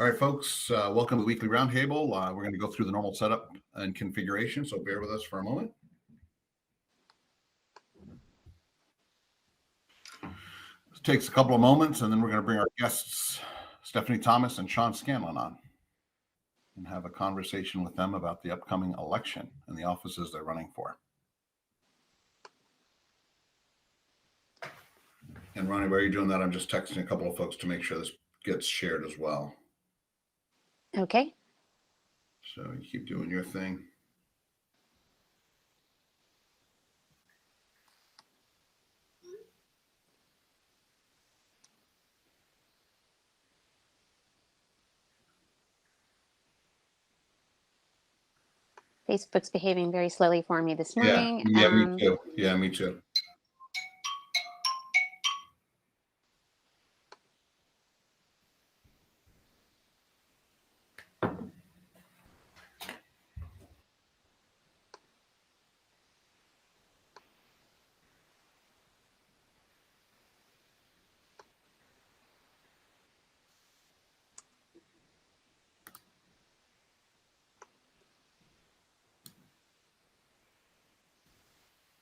All right, folks, welcome to the weekly roundtable. We're going to go through the normal setup and configuration, so bear with us for a moment. It takes a couple of moments, and then we're going to bring our guests, Stephanie Thomas and Sean Scanlon, on and have a conversation with them about the upcoming election and the offices they're running for. And Ronnie, while you're doing that, I'm just texting a couple of folks to make sure this gets shared as well. Okay. So you keep doing your thing. Facebook's behaving very slowly for me this morning. Yeah, me too. Yeah, me too.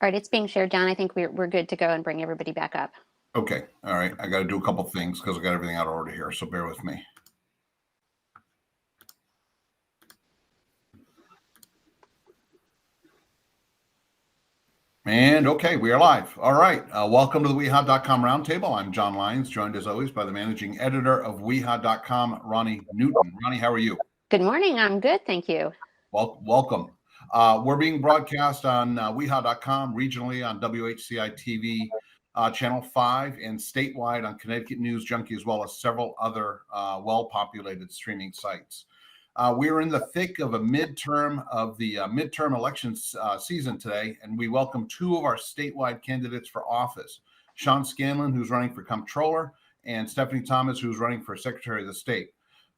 All right, it's being shared, John. I think we're good to go and bring everybody back up. Okay. All right. I got to do a couple things because I got everything out of order here. So bear with me. And okay, we are live. All right. Welcome to the WeHa.com Roundtable. I'm John Lyons, joined as always by the managing editor of WeHa.com, Ronnie Newton. Ronnie, how are you? Good morning. I'm good. Thank you. Welcome. We're being broadcast on WeHa.com, regionally on WHCI TV, Channel 5, and statewide on Connecticut News Junkie, as well as several other well-populated streaming sites. We're in the thick of a midterm elections season today, and we welcome two of our statewide candidates for office, Sean Scanlon, who's running for Comptroller, and Stephanie Thomas, who's running for Secretary of the State.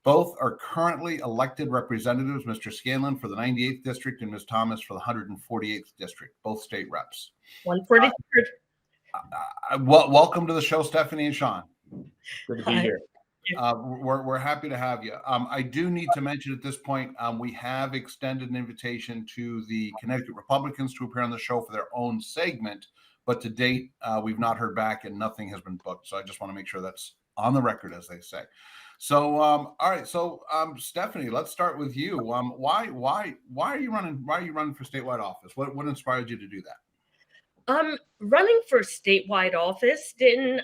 Both are currently elected representatives, Mr. Scanlon for the 98th District and Ms. Thomas for the 148th District, both state reps. 143rd. Welcome to the show, Stephanie and Sean. Good to be here. We're happy to have you. I do need to mention at this point, we have extended an invitation to the Connecticut Republicans to appear on the show for their own segment, but to date, we've not heard back and nothing has been booked. So I just want to make sure that's on the record, as they say. So, all right. So, Stephanie, let's start with you. Why are you running? Why are you running for statewide office? What inspired you to do that? Running for statewide office didn't.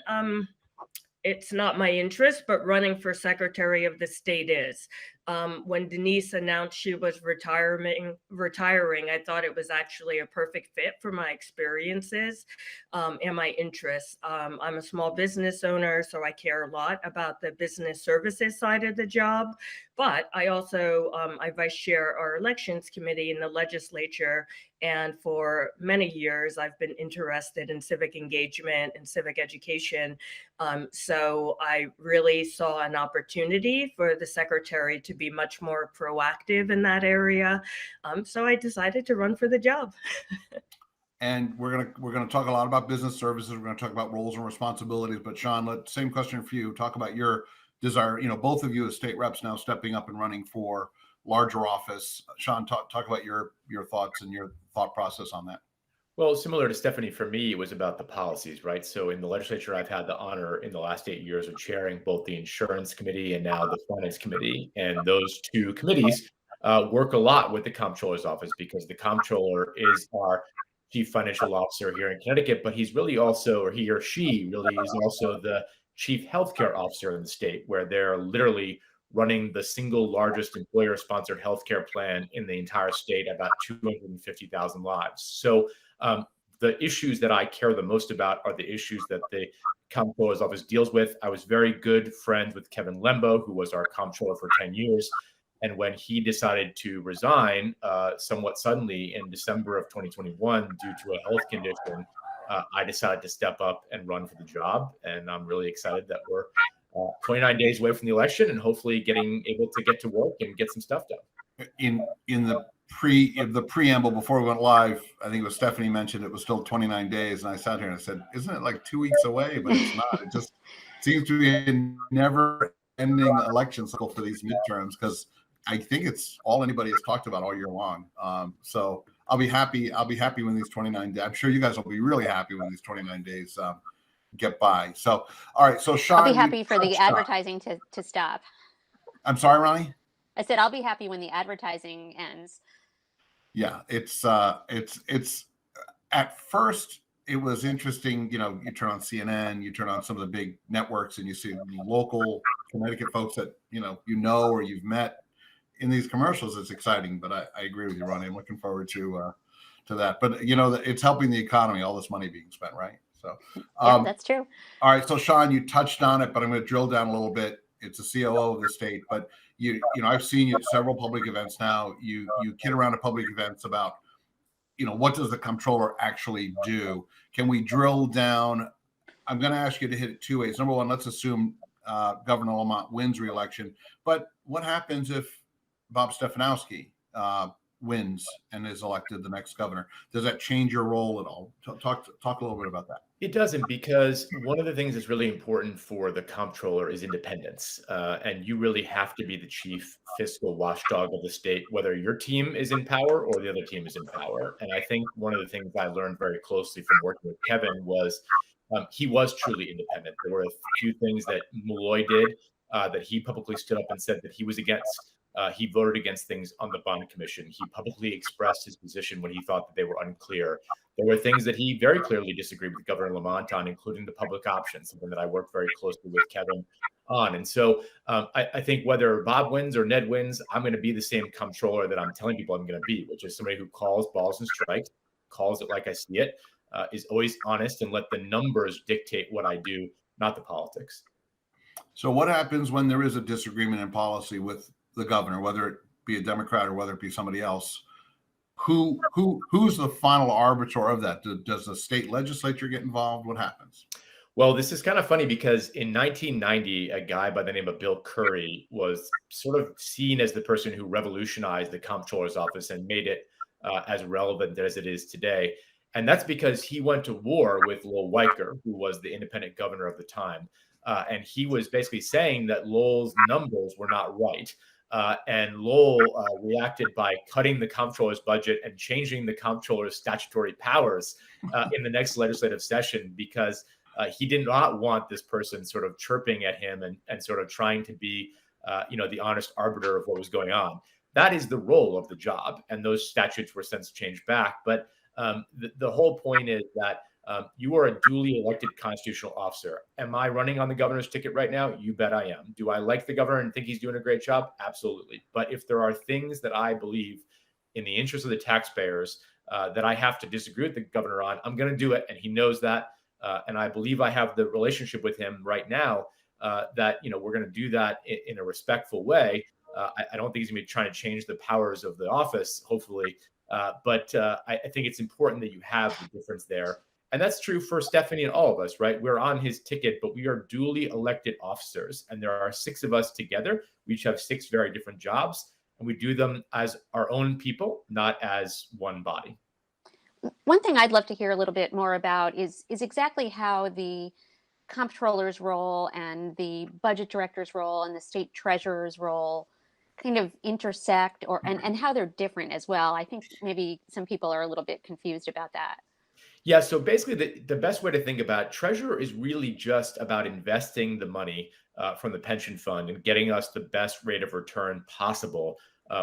It's not my interest, but running for Secretary of the State is. When Denise announced she was retiring, I thought it was actually a perfect fit for my experiences and my interests. I'm a small business owner, so I care a lot about the business services side of the job. But I also, I vice chair our elections committee in the legislature. And for many years, I've been interested in civic engagement and civic education. So I really saw an opportunity for the secretary to be much more proactive in that area. So I decided to run for the job. And we're gonna talk a lot about business services. We're gonna talk about roles and responsibilities. But Sean, same question for you. Talk about your desire. You know, both of you as state reps now stepping up and running for larger office. Sean, talk about your thoughts and your thought process on that. Well, similar to Stephanie, for me, it was about the policies, right? So in the legislature, I've had the honor in the last 8 years of chairing both the insurance committee and now the finance committee. And those two committees work a lot with the comptroller's office because the comptroller is our chief financial officer here in Connecticut, but he's really also, or he or she really is also the chief healthcare officer in the state, where they're literally running the single largest employer-sponsored healthcare plan in the entire state, about 250,000 lives. So the issues that I care the most about are the issues that the comptroller's office deals with. I was very good friends with Kevin Lembo, who was our comptroller for 10 years. And when he decided to resign somewhat suddenly in December of 2021 due to a health condition, I decided to step up and run for the job. And I'm really excited that we're 29 days away from the election and hopefully able to get to work and get some stuff done. In the preamble before we went live, I think it was Stephanie mentioned it was still 29 days, and I sat here and I said, "Isn't it like 2 weeks away?" But it's not. It just seems to be a never ending election cycle for these midterms, because I think it's all anybody has talked about all year long. So I'll be happy. I'll be happy when these 29 days. I'm sure you guys will be really happy when these 29 days get by. So, all right. So Sean, I'll be happy for the advertising to stop. I'm sorry, Ronnie. I said I'll be happy when the advertising ends. Yeah, it's at first it was interesting. You know, you turn on CNN, you turn on some of the big networks, and you see local Connecticut folks that you know or you've met in these commercials. It's exciting, but I agree with you, Ronnie. I'm looking forward to that. But it's helping the economy. All this money being spent, right? So yeah, that's true. All right, so Sean, you touched on it, but I'm going to drill down a little bit. It's a COO of the state, but you know, I've seen you at several public events now. You kid around at public events about, what does the comptroller actually do? Can we drill down? I'm going to ask you to hit it two ways. Number one, let's assume Governor Lamont wins re-election, but what happens if Bob Stefanowski wins and is elected the next governor? Does that change your role at all? Talk a little bit about that. It doesn't, because one of the things that's really important for the comptroller is independence. And you really have to be the chief fiscal watchdog of the state, whether your team is in power or the other team is in power. And I think one of the things I learned very closely from working with Kevin was he was truly independent. There were a few things that Malloy did that he publicly stood up and said that he was against. He voted against things on the bond commission. He publicly expressed his position when he thought that they were unclear. There were things that he very clearly disagreed with Governor Lamont on, including the public option, something that I worked very closely with Kevin on. And so I think whether Bob wins or Ned wins, I'm going to be the same comptroller that I'm telling people I'm going to be, which is somebody who calls balls and strikes, calls it like I see it, is always honest, and let the numbers dictate what I do, not the politics. So what happens when there is a disagreement in policy with the governor, whether it be a Democrat or whether it be somebody else? Who's the final arbiter of that? Does the state legislature get involved? What happens? Well, this is kind of funny because in 1990, a guy by the name of Bill Curry was sort of seen as the person who revolutionized the comptroller's office and made it as relevant as it is today. And that's because he went to war with Lowell Weicker, who was the independent governor of the time. And he was basically saying that Lowell's numbers were not right. And Lowell reacted by cutting the comptroller's budget and changing the comptroller's statutory powers in the next legislative session, because he did not want this person sort of chirping at him and sort of trying to be, the honest arbiter of what was going on. That is the role of the job. And those statutes were since changed back. But the whole point is that you are a duly elected constitutional officer. Am I running on the governor's ticket right now? You bet I am. Do I like the governor and think he's doing a great job? Absolutely. But if there are things that I believe in the interest of the taxpayers that I have to disagree with the governor on, I'm going to do it. And he knows that. And I believe I have the relationship with him right now that, we're going to do that in a respectful way. I don't think he's going to be trying to change the powers of the office, hopefully. But I think it's important that you have the difference there. And that's true for Stephanie and all of us, right? We're on his ticket, but we are duly elected officers. And there are 6 of us together. We each have 6 very different jobs. And we do them as our own people, not as one body. One thing I'd love to hear a little bit more about is exactly how the comptroller's role and the budget director's role and the state treasurer's role kind of intersect and how they're different as well. I think maybe some people are a little bit confused about that. Yeah, so basically the best way to think about it, treasurer is really just about investing the money from the pension fund and getting us the best rate of return possible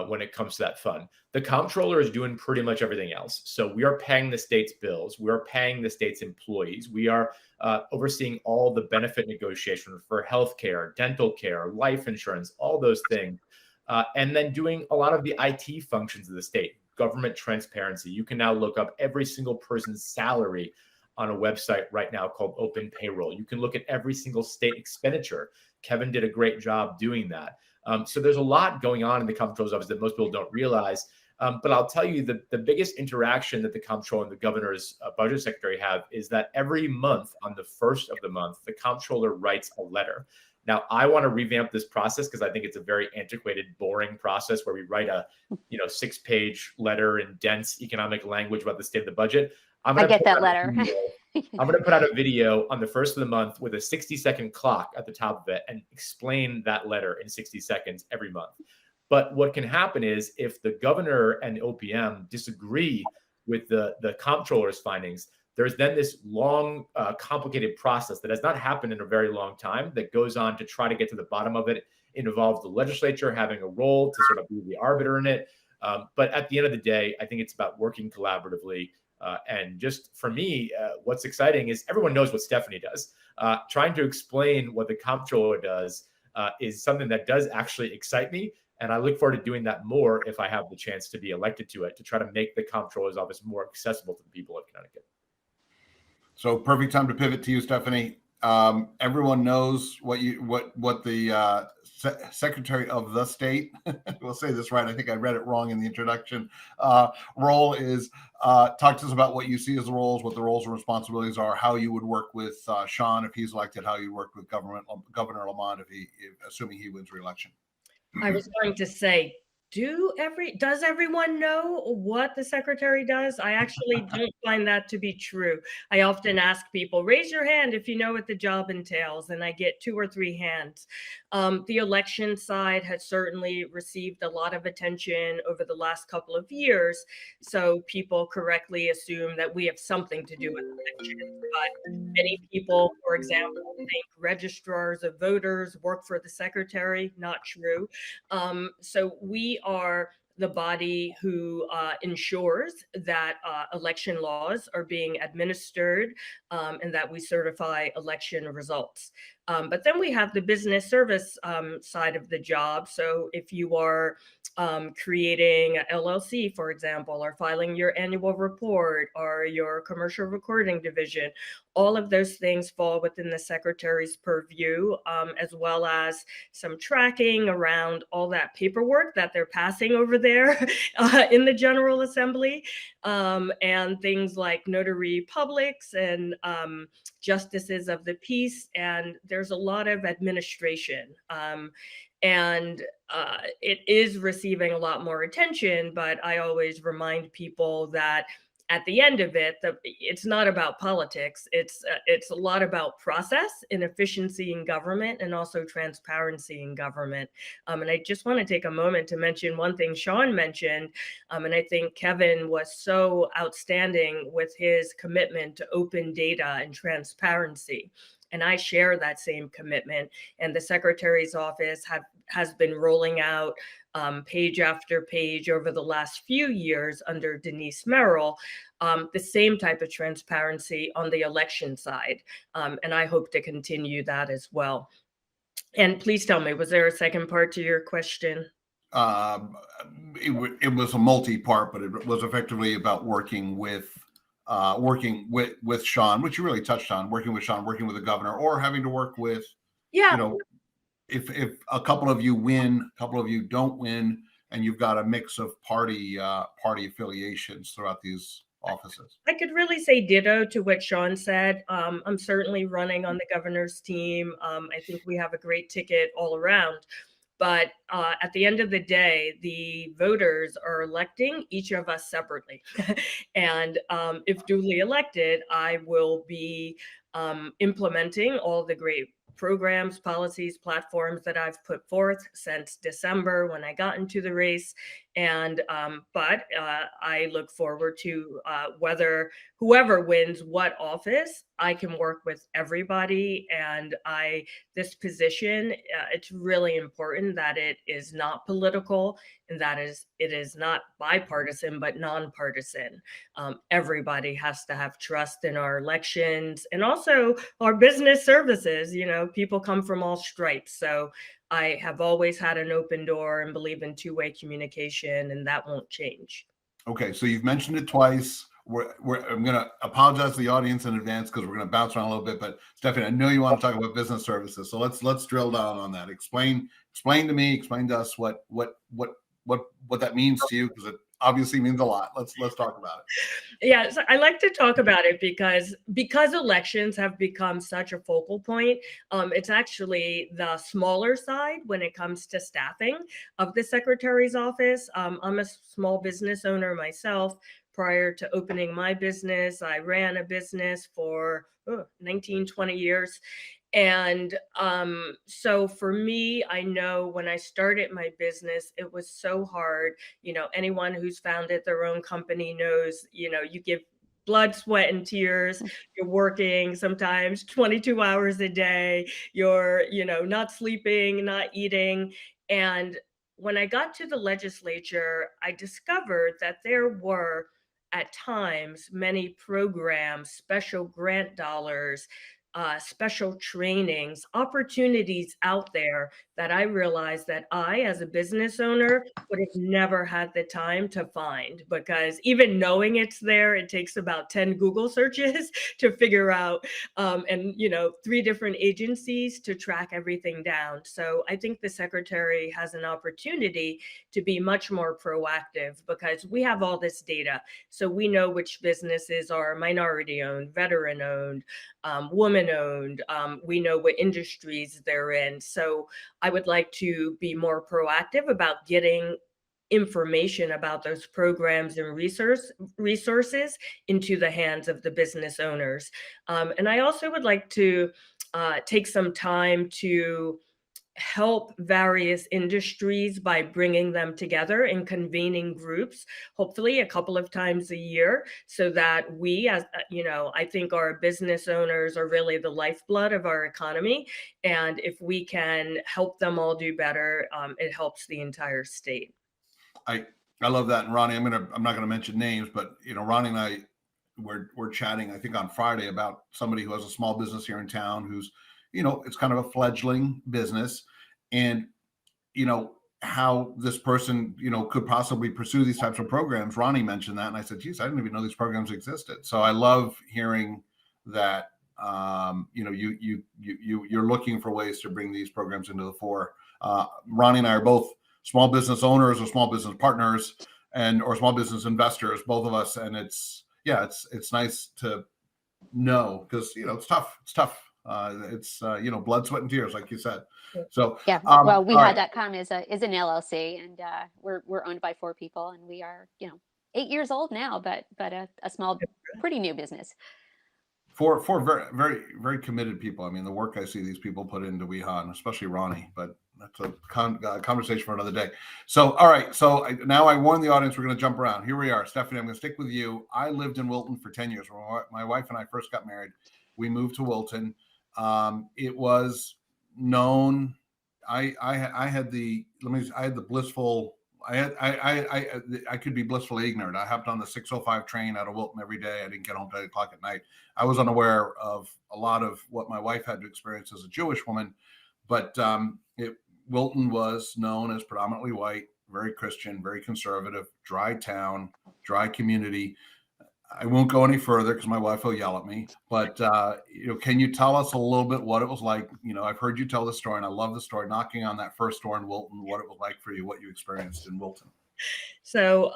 when it comes to that fund. The comptroller is doing pretty much everything else. So we are paying the state's bills. We are paying the state's employees. We are overseeing all the benefit negotiations for healthcare, dental care, life insurance, all those things. And then doing a lot of the IT functions of the state. Government transparency. You can now look up every single person's salary on a website right now called Open Payroll. You can look at every single state expenditure. Kevin did a great job doing that. So there's a lot going on in the comptroller's office that most people don't realize. But I'll tell you the biggest interaction that the comptroller and the governor's budget secretary have is that every month on the first of the month, the comptroller writes a letter. Now, I want to revamp this process because I think it's a very antiquated, boring process where we write a 6-page letter in dense economic language about the state of the budget. I get that letter. I'm going to put out a video on the first of the month with a 60-second clock at the top of it and explain that letter in 60 seconds every month. But what can happen is if the governor and OPM disagree with the comptroller's findings, there's then this long, complicated process that has not happened in a very long time that goes on to try to get to the bottom of it. It involves the legislature having a role to sort of be the arbiter in it. But at the end of the day, I think it's about working collaboratively. And just for me, what's exciting is everyone knows what Stephanie does. Trying to explain what the comptroller does is something that does actually excite me. And I look forward to doing that more if I have the chance to be elected to it, to try to make the comptroller's office more accessible to the people of Connecticut. So perfect time to pivot to you, Stephanie. Everyone knows what the Secretary of the State, we'll say this right, I think I read it wrong in the introduction, role is. Talk to us about what you see as the roles, what the roles and responsibilities are, how you would work with Sean if he's elected, how you work with Governor Lamont assuming he wins re-election. I was going to say, does everyone know what the secretary does? I actually don't find that to be true. I often ask people, raise your hand if you know what the job entails, and I get 2 or 3 hands. The election side has certainly received a lot of attention over the last couple of years, so people correctly assume that we have something to do with elections. But many people, for example, think registrars of voters work for the secretary. Not true. So we are the body who ensures that election laws are being administered and that we certify election results. But then we have the business service side of the job. So if you are creating a LLC, for example, or filing your annual report or your commercial recording division, all of those things fall within the secretary's purview, as well as some tracking around all that paperwork that they're passing over there in the General Assembly, and things like notary publics and justices of the peace. And there's a lot of administration. And it is receiving a lot more attention, but I always remind people that at the end of it, it's not about politics. It's a lot about process and efficiency in government, and also transparency in government. And I just want to take a moment to mention one thing Sean mentioned, and I think Kevin was so outstanding with his commitment to open data and transparency. And I share that same commitment. And the Secretary's office has been rolling out page after page over the last few years under Denise Merrill, the same type of transparency on the election side. And I hope to continue that as well. And please tell me, was there a second part to your question? It was a multi-part, but it was effectively about working with Sean, which you really touched on, working with Sean, working with the governor, or having to work with, if a couple of you win, a couple of you don't win, and you've got a mix of party affiliations throughout these offices. I could really say ditto to what Sean said. I'm certainly running on the governor's team. I think we have a great ticket all around. But at the end of the day, the voters are electing each of us separately. And if duly elected, I will be implementing all the great programs, policies, platforms that I've put forth since December when I got into the race. And but I look forward to whoever wins what office, I can work with everybody. And this position, it's really important that it is not political, and that it is not bipartisan, but nonpartisan. Everybody has to have trust in our elections and also our business services. People come from all stripes. So I have always had an open door and believe in two-way communication, and that won't change. Okay, so you've mentioned it twice. I'm going to apologize to the audience in advance because we're going to bounce around a little bit. But Stephanie, I know you want to talk about business services, so let's drill down on that. Explain to us what that means to you, because it obviously means a lot. Let's talk about it. Yeah, so I like to talk about it because elections have become such a focal point. It's actually the smaller side when it comes to staffing of the secretary's office. I'm a small business owner myself, prior to opening my business. I ran a business for 19, 20 years. And so for me, I know when I started my business, it was so hard. Anyone who's founded their own company knows, you give blood, sweat, and tears. You're working sometimes 22 hours a day. You're, not sleeping, not eating. And when I got to the legislature, I discovered that there were at times many programs, special grant dollars, special trainings, opportunities out there that I realized that I, as a business owner, would have never had the time to find, because even knowing it's there, it takes about 10 Google searches to figure out, and 3 different agencies to track everything down. So I think the secretary has an opportunity to be much more proactive, because we have all this data. So we know which businesses are minority owned, veteran owned, woman owned. We know what industries they're in. So I would like to be more proactive about getting information about those programs and resources into the hands of the business owners. And I also would like to take some time to help various industries by bringing them together and convening groups, hopefully a couple of times a year, so that we, as I think our business owners are really the lifeblood of our economy. And if we can help them all do better, it helps the entire state. I love that. And Ronnie, I'm not gonna mention names, but Ronnie and I we're chatting, I think on Friday, about somebody who has a small business here in town who's, it's kind of a fledgling business, and how this person, could possibly pursue these types of programs. Ronnie mentioned that, and I said, geez, I didn't even know these programs existed. So I love hearing that, you're looking for ways to bring these programs into the fore. Ronnie and I are both small business owners or small business partners or small business investors, both of us. And it's nice to know, because, it's tough. It's blood, sweat, and tears, like you said. So yeah, well, WeHod.com is an LLC, and we're owned by 4 people, and we are 8 years old now, but a small, pretty new business. 4 very, very, very committed people. I mean, the work I see these people put into WeHod, especially Ronnie, but that's a conversation for another day. So, all right. So now I warned the audience we're going to jump around. Here we are. Stephanie, I'm going to stick with you. I lived in Wilton for 10 years. When my wife and I first got married, we moved to Wilton. It was known. I had the blissful. I could be blissfully ignorant. I hopped on the 6:05 train out of Wilton every day. I didn't get home till 8 o'clock at night. I was unaware of a lot of what my wife had to experience as a Jewish woman, but Wilton was known as predominantly white, very Christian, very conservative, dry town, dry community. I won't go any further because my wife will yell at me, but can you tell us a little bit what it was like? I've heard you tell the story, and I love the story, knocking on that first door in Wilton, what it was like for you, what you experienced in Wilton. So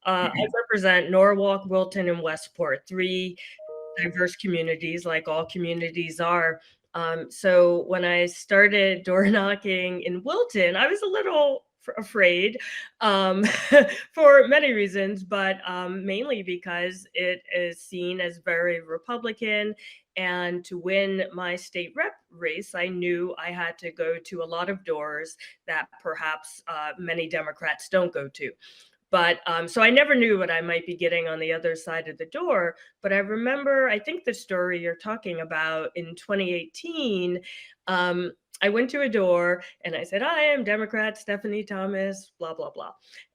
I represent Norwalk, Wilton, and Westport, 3 diverse communities, like all communities are. So when I started door knocking in Wilton, I was a little afraid for many reasons, but mainly because it is seen as very Republican. And to win my state rep race, I knew I had to go to a lot of doors that perhaps many Democrats don't go to. But so I never knew what I might be getting on the other side of the door. But I remember, I think the story you're talking about in 2018, I went to a door and I said, I am Democrat Stephanie Thomas, blah, blah, blah.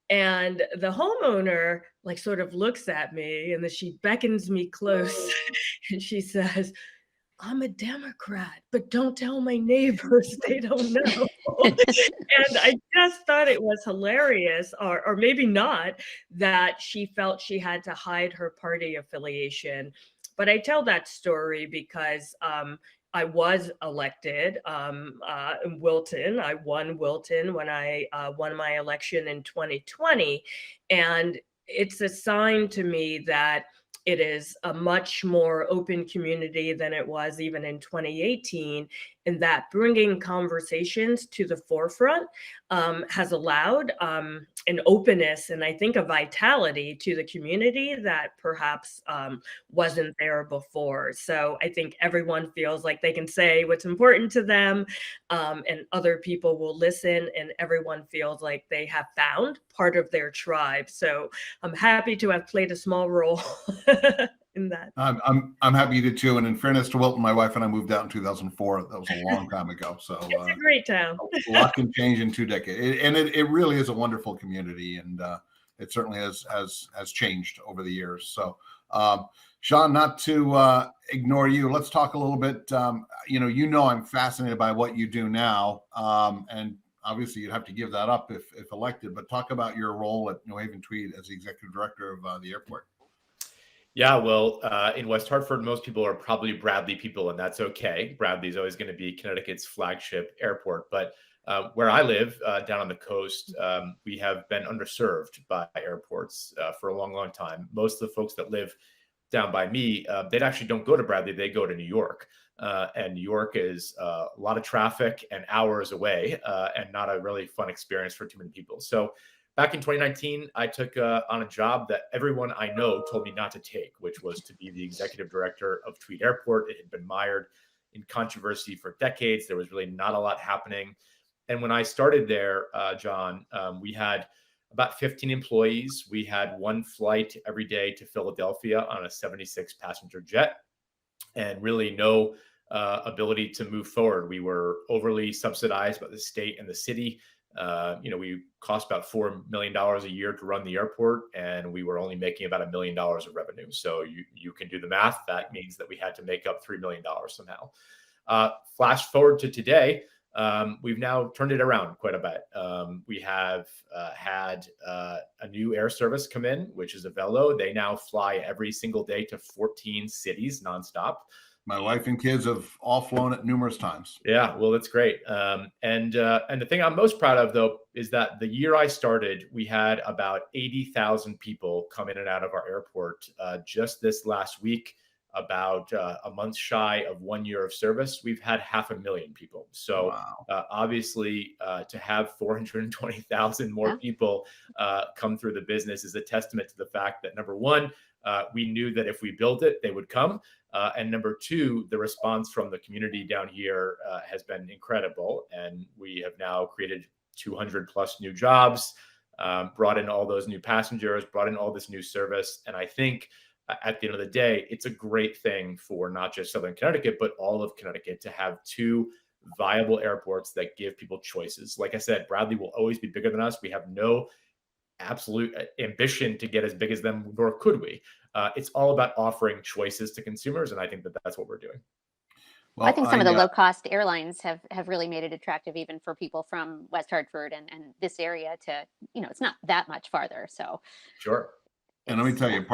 And the homeowner sort of looks at me, and then she beckons me close and she says, I'm a Democrat, but don't tell my neighbors, they don't know. And I just thought it was hilarious, or maybe not, that she felt she had to hide her party affiliation. But I tell that story because I was elected in Wilton. I won Wilton when I won my election in 2020. And it's a sign to me that it is a much more open community than it was even in 2018. and that bringing conversations to the forefront has allowed an openness and I think a vitality to the community that perhaps wasn't there before. So I think everyone feels like they can say what's important to them, and other people will listen, and everyone feels like they have found part of their tribe. So I'm happy to have played a small role in that. I'm happy you did too. And in fairness to Wilton, my wife and I moved out in 2004. That was a long time ago. So It's a great town. a lot can change in 2 decades, and it really is a wonderful community, and it certainly has changed over the years. So, Sean, not to ignore you, let's talk a little bit. I'm fascinated by what you do now, and obviously you'd have to give that up if elected. But talk about your role at New Haven Tweed as the executive director of the airport. Yeah, well, in West Hartford, most people are probably Bradley people, and that's okay. Bradley is always going to be Connecticut's flagship airport. But where I live, down on the coast, we have been underserved by airports for a long, long time. Most of the folks that live down by me, they actually don't go to Bradley, they go to New York. And New York is a lot of traffic and hours away, and not a really fun experience for too many people. So back in 2019, I took on a job that everyone I know told me not to take, which was to be the executive director of Tweed Airport. It had been mired in controversy for decades. There was really not a lot happening. And when I started there, John, we had about 15 employees. We had one flight every day to Philadelphia on a 76 passenger jet, and really no ability to move forward. We were overly subsidized by the state and the city. We cost about $4 million a year to run the airport, and we were only making about $1 million of revenue. So you can do the math. That means that we had to make up $3 million somehow. Flash forward to today. We've now turned it around quite a bit. We have had a new air service come in, which is a Velo. They now fly every single day to 14 cities nonstop. My wife and kids have all flown it numerous times. Yeah, well, that's great. And the thing I'm most proud of, though, is that the year I started, we had about 80,000 people come in and out of our airport. Just this last week, about a month shy of 1 year of service, we've had 500,000 people. So wow. Obviously, to have 420,000 more people come through the business is a testament to the fact that, number one, we knew that if we built it, they would come. And number two, the response from the community down here has been incredible. And we have now created 200 plus new jobs, brought in all those new passengers, brought in all this new service. And I think at the end of the day, it's a great thing for not just Southern Connecticut, but all of Connecticut to have two viable airports that give people choices. Like I said, Bradley will always be bigger than us. We have no absolute ambition to get as big as them, nor could we. It's all about offering choices to consumers, and I think that that's what we're doing. Well, I think some of the low-cost airlines have really made it attractive even for people from West Hartford and this area to, it's not that much farther. So sure. And let me tell you,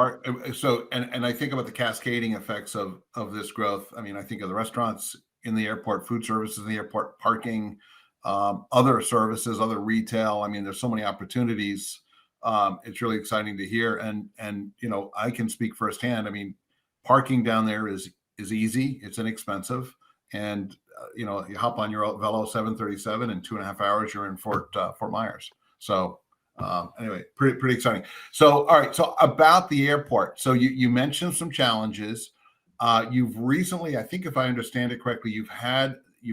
and I think about the cascading effects of this growth. I mean, I think of the restaurants in the airport, food services in the airport, parking, other services, other retail. I mean, there's so many opportunities. It's really exciting to hear. And I can speak firsthand. I mean, parking down there is easy. It's inexpensive. And, you hop on your Velo 737 in 2.5 hours, you're in Fort Myers. So anyway, pretty exciting. So, all right. So about the airport. So you mentioned some challenges. You've recently, I think if I understand it correctly, you've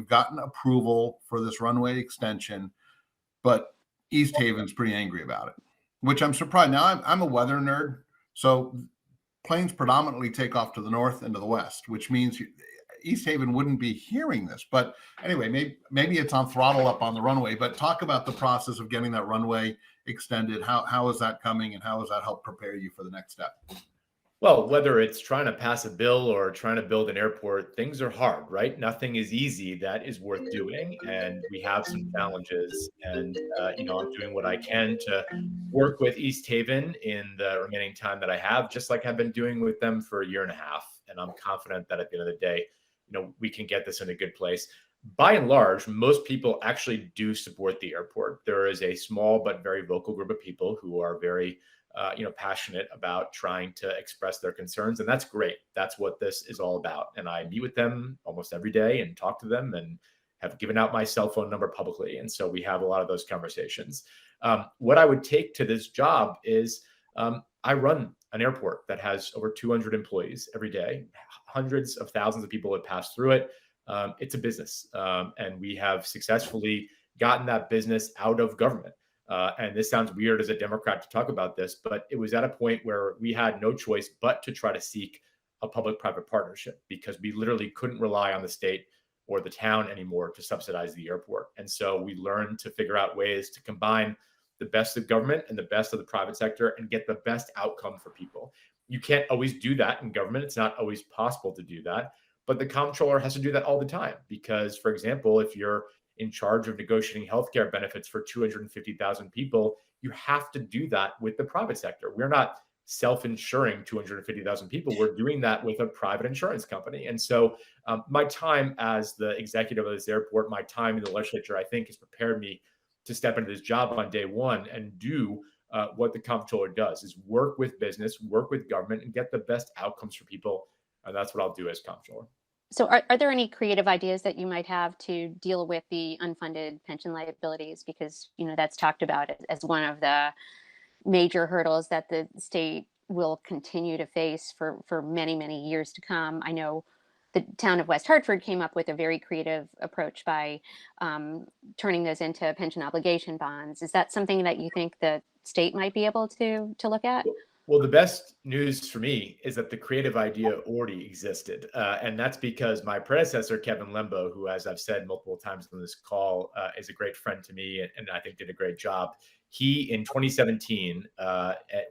gotten approval for this runway extension, but East Haven's pretty angry about it, which I'm surprised. Now I'm a weather nerd. So planes predominantly take off to the north and to the west, which means East Haven wouldn't be hearing this. But anyway, maybe it's on throttle up on the runway, but talk about the process of getting that runway extended. How is that coming, and how does that help prepare you for the next step? Well, whether it's trying to pass a bill or trying to build an airport, things are hard, right? Nothing is easy that is worth doing. And we have some challenges. And, I'm doing what I can to work with East Haven in the remaining time that I have, just like I've been doing with them for 1.5 years. And I'm confident that at the end of the day, we can get this in a good place. By and large, most people actually do support the airport. There is a small but very vocal group of people who are very passionate about trying to express their concerns. And that's great. That's what this is all about. And I meet with them almost every day and talk to them, and have given out my cell phone number publicly. And so we have a lot of those conversations. What I would take to this job is I run an airport that has over 200 employees every day, hundreds of thousands of people that pass through it. It's a business, and we have successfully gotten that business out of government. And this sounds weird as a Democrat to talk about this, but it was at a point where we had no choice but to try to seek a public-private partnership, because we literally couldn't rely on the state or the town anymore to subsidize the airport. And so we learned to figure out ways to combine the best of government and the best of the private sector and get the best outcome for people. You can't always do that in government. It's not always possible to do that, but the comptroller has to do that all the time. Because, for example, if you're in charge of negotiating healthcare benefits for 250,000 people, you have to do that with the private sector. We're not self-insuring 250,000 people. We're doing that with a private insurance company. And so my time as the executive of this airport, my time in the legislature, I think has prepared me to step into this job on day one and do what the comptroller does, is work with business, work with government, and get the best outcomes for people. And that's what I'll do as comptroller. So are there any creative ideas that you might have to deal with the unfunded pension liabilities? Because, that's talked about as one of the major hurdles that the state will continue to face for many, many years to come. I know the town of West Hartford came up with a very creative approach by turning those into pension obligation bonds. Is that something that you think the state might be able to look at? Well, the best news for me is that the creative idea already existed. And that's because my predecessor, Kevin Lembo, who, as I've said multiple times on this call, is a great friend to me and I think did a great job. He, in 2017,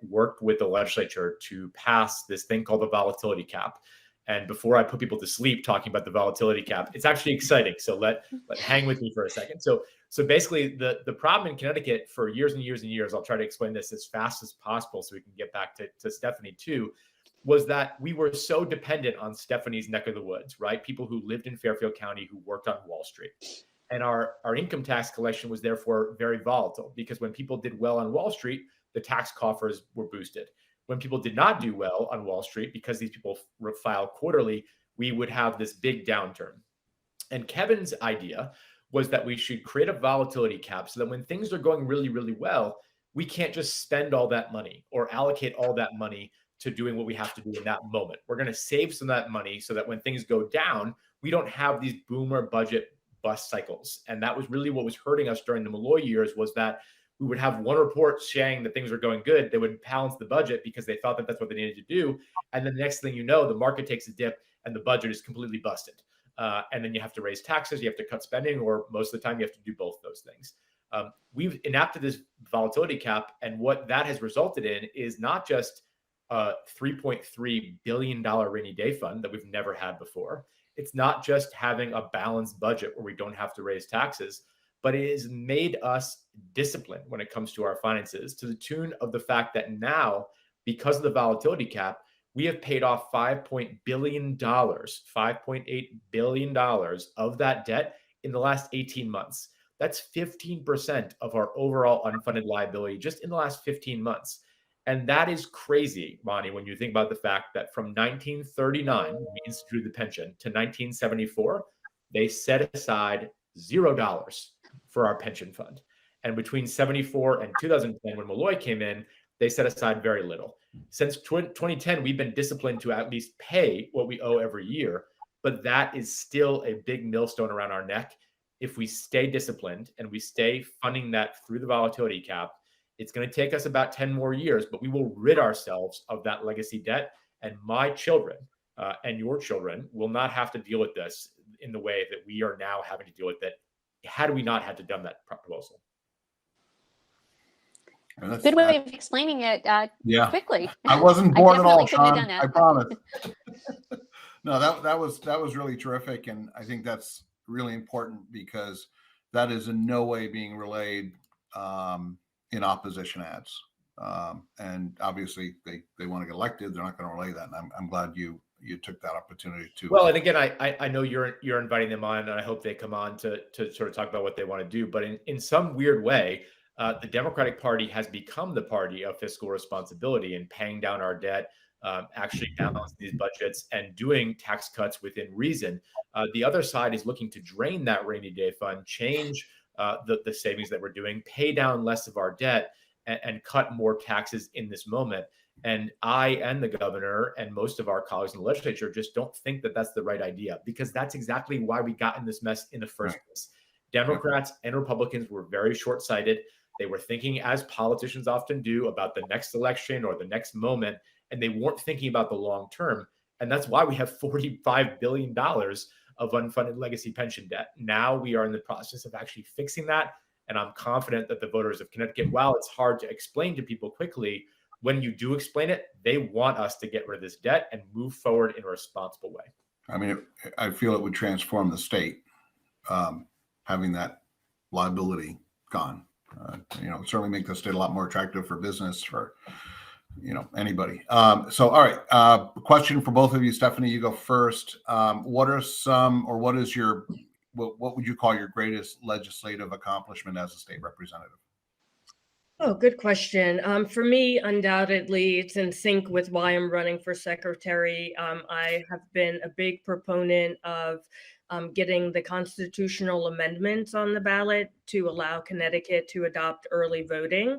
worked with the legislature to pass this thing called the volatility cap. And before I put people to sleep talking about the volatility cap, it's actually exciting. So let hang with me for a second. So basically, the problem in Connecticut for years and years and years, I'll try to explain this as fast as possible so we can get back to Stephanie too, was that we were so dependent on Stephanie's neck of the woods, right? People who lived in Fairfield County who worked on Wall Street. And our income tax collection was therefore very volatile, because when people did well on Wall Street, the tax coffers were boosted. When people did not do well on Wall Street, because these people file quarterly, we would have this big downturn. And Kevin's idea was that we should create a volatility cap so that when things are going really, really well, we can't just spend all that money or allocate all that money to doing what we have to do in that moment. We're going to save some of that money so that when things go down, we don't have these boomer budget bust cycles. And that was really what was hurting us during the Malloy years, was that we would have one report saying that things were going good. They would balance the budget because they thought that that's what they needed to do. And then the next thing you know, the market takes a dip and the budget is completely busted. And then you have to raise taxes, you have to cut spending, or most of the time you have to do both those things. We've enacted this volatility cap, and what that has resulted in is not just a $3.3 billion rainy day fund that we've never had before. It's not just having a balanced budget where we don't have to raise taxes, but it has made us disciplined when it comes to our finances, to the tune of the fact that now, because of the volatility cap, we have paid off $5.8 billion of that debt in the last 18 months. That's 15% of our overall unfunded liability just in the last 15 months. And that is crazy, Bonnie, when you think about the fact that from 1939, means through the pension, to 1974, they set aside $0 for our pension fund. And between 74 and 2010, when Malloy came in, they set aside very little. Since 2010, we've been disciplined to at least pay what we owe every year, but that is still a big millstone around our neck. If we stay disciplined and we stay funding that through the volatility cap, it's going to take us about 10 more years, but we will rid ourselves of that legacy debt. And my children and your children will not have to deal with this in the way that we are now having to deal with it, had we not had to done that proposal. Good way of explaining it quickly. I wasn't born at all, couldn't have Sean. done that. I promise. No, that was really terrific, and I think that's really important, because that is in no way being relayed in opposition ads. And obviously, they want to get elected. They're not going to relay that. And I'm glad you took that opportunity to. Well, and again, I know you're inviting them on, and I hope they come on to sort of talk about what they want to do. But in some weird way, The Democratic Party has become the party of fiscal responsibility and paying down our debt, actually balancing these budgets and doing tax cuts within reason. The other side is looking to drain that rainy day fund, change the savings that we're doing, pay down less of our debt, and cut more taxes in this moment. And I and the governor and most of our colleagues in the legislature just don't think that that's the right idea, because that's exactly why we got in this mess in the first place. Democrats and Republicans were very short-sighted. They were thinking, as politicians often do, about the next election or the next moment, and they weren't thinking about the long term. And that's why we have $45 billion of unfunded legacy pension debt. Now we are in the process of actually fixing that. And I'm confident that the voters of Connecticut, while it's hard to explain to people quickly, when you do explain it, they want us to get rid of this debt and move forward in a responsible way. I mean, I feel it would transform the state, having that liability gone. Certainly make the state a lot more attractive for business, for anybody. So, all right. Question for both of you. Stephanie, you go first. What would you call your greatest legislative accomplishment as a state representative? Oh, good question. For me, undoubtedly, it's in sync with why I'm running for secretary. I have been a big proponent of getting the constitutional amendments on the ballot to allow Connecticut to adopt early voting,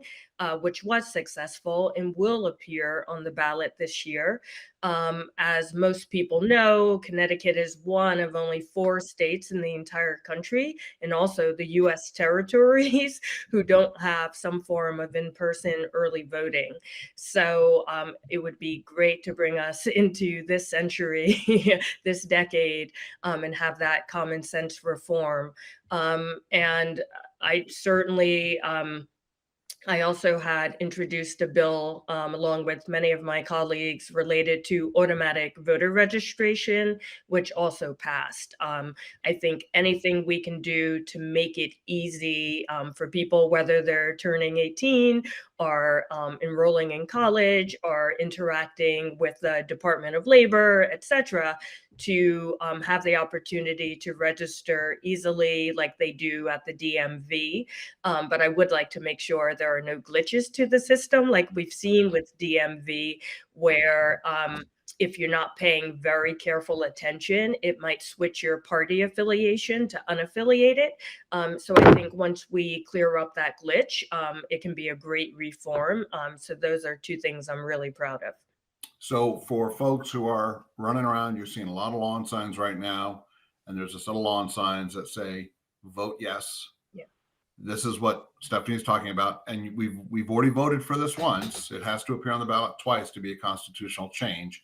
which was successful and will appear on the ballot this year. As most people know, Connecticut is one of only 4 states in the entire country, and also the U.S. territories, who don't have some form of in-person early voting. So it would be great to bring us into this century, this decade, and have that common sense reform. And I certainly, I also had introduced a bill along with many of my colleagues related to automatic voter registration, which also passed. I think anything we can do to make it easy for people, whether they're turning 18 or enrolling in college or interacting with the Department of Labor, et cetera, to have the opportunity to register easily like they do at the DMV. But I would like to make sure there are no glitches to the system like we've seen with DMV, where if you're not paying very careful attention, it might switch your party affiliation to unaffiliated. So I think once we clear up that glitch, it can be a great reform. So those are 2 things I'm really proud of. So for folks who are running around, you're seeing a lot of lawn signs right now, and there's a set of lawn signs that say "Vote yes." Yeah. This is what Stephanie's talking about, and we've already voted for this once. It has to appear on the ballot twice to be a constitutional change.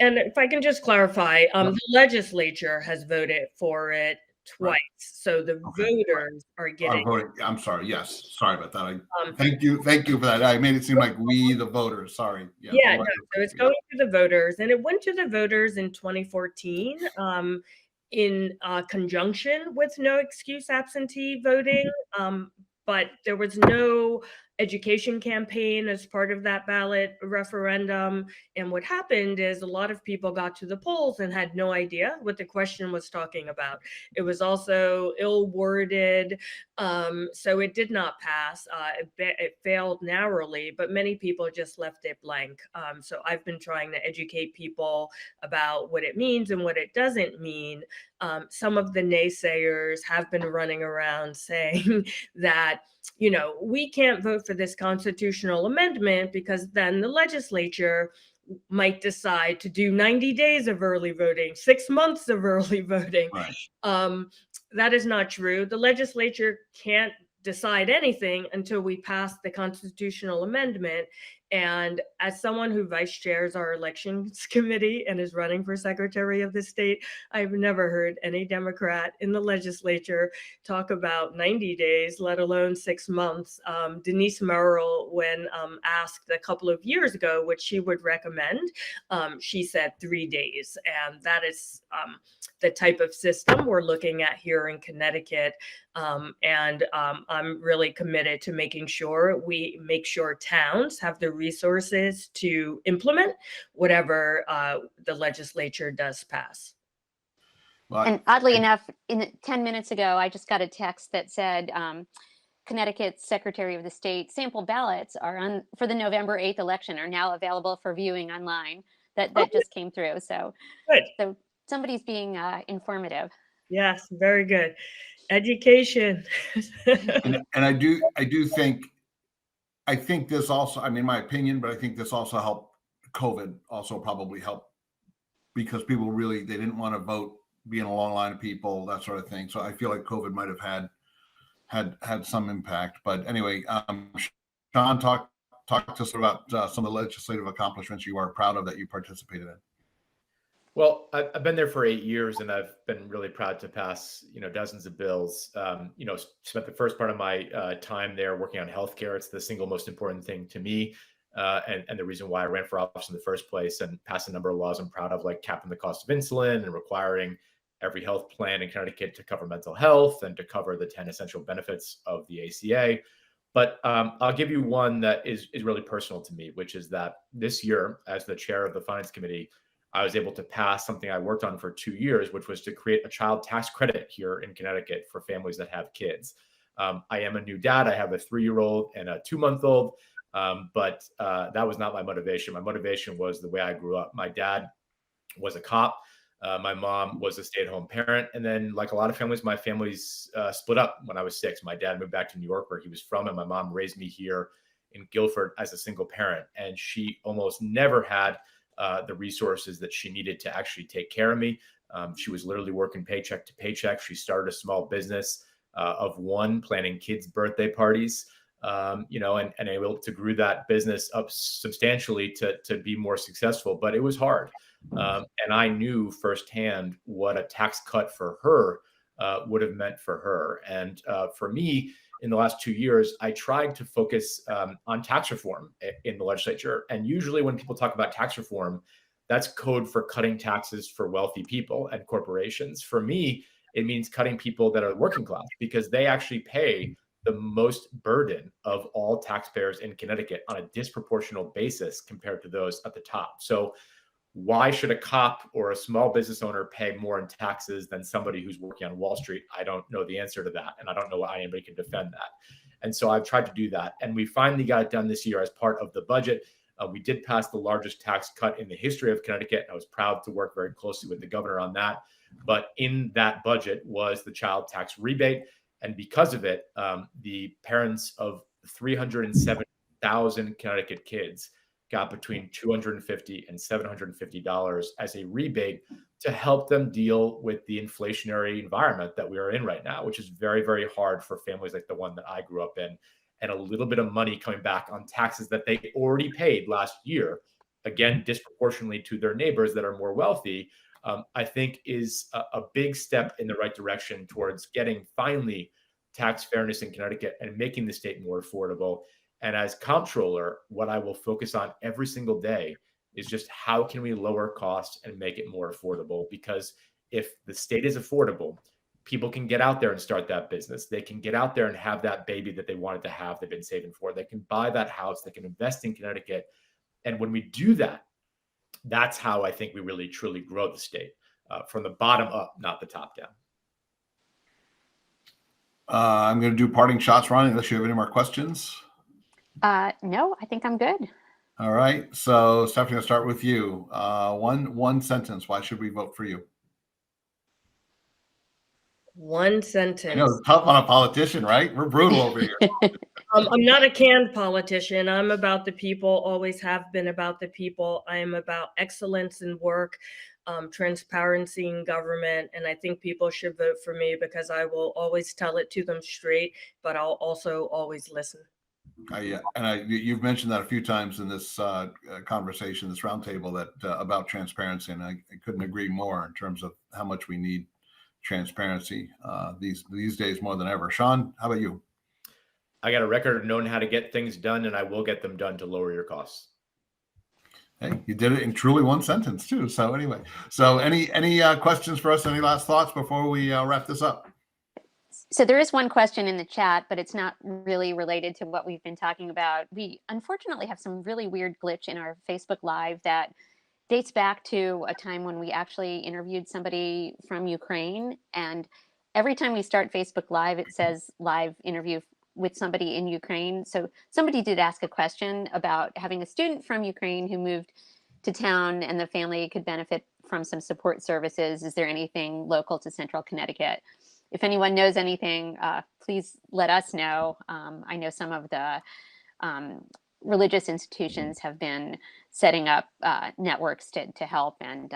And if I can just clarify, the legislature has voted for it twice. Right. So the voters are getting. I'm sorry. Yes. Sorry about that. Thank you for that. I made it seem like we, the voters. Sorry. Yeah. No, so it's going to the voters, and it went to the voters in 2014 in conjunction with no excuse absentee voting. But there was no education campaign as part of that ballot referendum. And what happened is a lot of people got to the polls and had no idea what the question was talking about. It was also ill-worded, so it did not pass. It failed narrowly, but many people just left it blank. So I've been trying to educate people about what it means and what it doesn't mean. Some of the naysayers have been running around saying that, we can't vote for this constitutional amendment because then the legislature might decide to do 90 days of early voting, 6 months of early voting. Right. That is not true. The legislature can't decide anything until we pass the constitutional amendment. And as someone who vice chairs our elections committee and is running for secretary of the state, I've never heard any Democrat in the legislature talk about 90 days, let alone 6 months. Denise Merrill, when asked a couple of years ago what she would recommend, she said 3 days. And that is the type of system we're looking at here in Connecticut. And I'm really committed to making sure we make sure towns have the resources to implement whatever the legislature does pass. And oddly enough, 10 minutes ago, I just got a text that said Connecticut's Secretary of the State sample ballots are on for the November 8th election are now available for viewing online. That just came through. So Good. somebody's being informative. Yes, very good. Education. And I do think, I think this also, I mean, my opinion, but I think this also helped. COVID also probably helped because people really, they didn't want to vote, be in a long line of people, that sort of thing. So I feel like COVID might have had some impact. But anyway, Sean, talk to us about some of the legislative accomplishments you are proud of that you participated in. Well, I've been there for 8 years, and I've been really proud to pass, dozens of bills. Spent the first part of my time there working on healthcare. It's the single most important thing to me, and the reason why I ran for office in the first place. And passed a number of laws I'm proud of, like capping the cost of insulin and requiring every health plan in Connecticut to cover mental health and to cover the 10 essential benefits of the ACA. But I'll give you one that is really personal to me, which is that this year, as the chair of the Finance Committee, I was able to pass something I worked on for 2 years, which was to create a child tax credit here in Connecticut for families that have kids. I am a new dad. I have a 3-year-old and a 2-month-old, but that was not my motivation. My motivation was the way I grew up. My dad was a cop. My mom was a stay-at-home parent. And then, like a lot of families, my family's split up when I was 6. My dad moved back to New York, where he was from, and my mom raised me here in Guilford as a single parent. And she almost never had the resources that she needed to actually take care of me. She was literally working paycheck to paycheck. She started a small business of one, planning kids' birthday parties, and able to grow that business up substantially to be more successful. But it was hard. And I knew firsthand what a tax cut for her would have meant for her. And for me, in the last 2 years, I tried to focus on tax reform in the legislature. And usually when people talk about tax reform, that's code for cutting taxes for wealthy people and corporations. For me, it means cutting people that are working class, because they actually pay the most burden of all taxpayers in Connecticut on a disproportional basis compared to those at the top. So why should a cop or a small business owner pay more in taxes than somebody who's working on Wall Street? I don't know the answer to that. And I don't know why anybody can defend that. And so I've tried to do that. And we finally got it done this year as part of the budget. We did pass the largest tax cut in the history of Connecticut. I was proud to work very closely with the governor on that. But in that budget was the child tax rebate. And because of it, the parents of 307,000 Connecticut kids got between $250 and $750 as a rebate to help them deal with the inflationary environment that we are in right now, which is very, very hard for families like the one that I grew up in. And a little bit of money coming back on taxes that they already paid last year, again, disproportionately to their neighbors that are more wealthy, I think is a big step in the right direction towards getting finally tax fairness in Connecticut and making the state more affordable. And as comptroller, what I will focus on every single day is just how can we lower costs and make it more affordable? Because if the state is affordable, people can get out there and start that business. They can get out there and have that baby that they wanted to have, they've been saving for. They can buy that house. They can invest in Connecticut. And when we do that, that's how I think we really, truly grow the state from the bottom up, not the top down. I'm going to do parting shots, Ronnie, unless you have any more questions. No, I think I'm good. All right. So, Stephanie, I'll start with you. One sentence. Why should we vote for you? One sentence. I know, it's tough on a politician, right? We're brutal over here. I'm not a canned politician. I'm about the people, always have been about the people. I am about excellence in work, transparency in government. And I think people should vote for me because I will always tell it to them straight, but I'll also always listen. Yeah, and you've mentioned that a few times in this conversation, this roundtable, that about transparency, and I couldn't agree more in terms of how much we need transparency these days more than ever. Sean, how about you? I got a record of knowing how to get things done, and I will get them done to lower your costs. Hey, you did it in truly one sentence too. So anyway, so any questions for us? Any last thoughts before we wrap this up? So there is one question in the chat, but it's not really related to what we've been talking about. We unfortunately have some really weird glitch in our Facebook Live that dates back to a time when we actually interviewed somebody from Ukraine. And every time we start Facebook Live, it says live interview with somebody in Ukraine. So somebody did ask a question about having a student from Ukraine who moved to town and the family could benefit from some support services. Is there anything local to Central Connecticut? If anyone knows anything, please let us know. I know some of the religious institutions have been setting up networks to help, and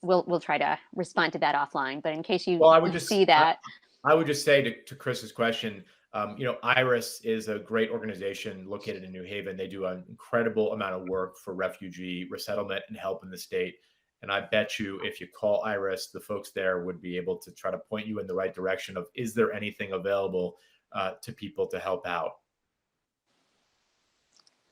we'll try to respond to that offline. But in case you, Well, I would you just see that, I would just say to Chris's question, IRIS is a great organization located in New Haven. They do an incredible amount of work for refugee resettlement and help in the state. And I bet you if you call IRIS, the folks there would be able to try to point you in the right direction of, is there anything available to people to help out?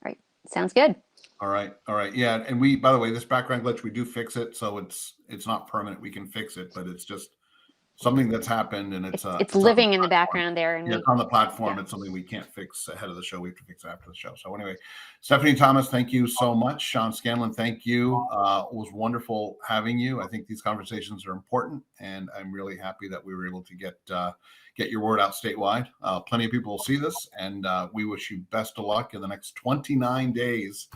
right? Sounds good. All right. Yeah. And we, by the way, this background glitch, we do fix it. So it's not permanent. We can fix it, but it's just something that's happened, and it's living in the background there. And yeah, it's on the platform. yeah. It's something we can't fix ahead of the show. We have to fix it after the show. So anyway, Stephanie Thomas, thank you so much. Sean Scanlon, thank you. It was wonderful having you. I think these conversations are important, and I'm really happy that we were able to get your word out statewide. Plenty of people will see this, and we wish you best of luck in the next 29 days.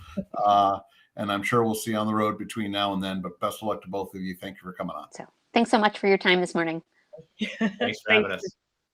And I'm sure we'll see you on the road between now and then, but best of luck to both of you. Thank you for coming on. So thanks so much for your time this morning. Thanks for having us.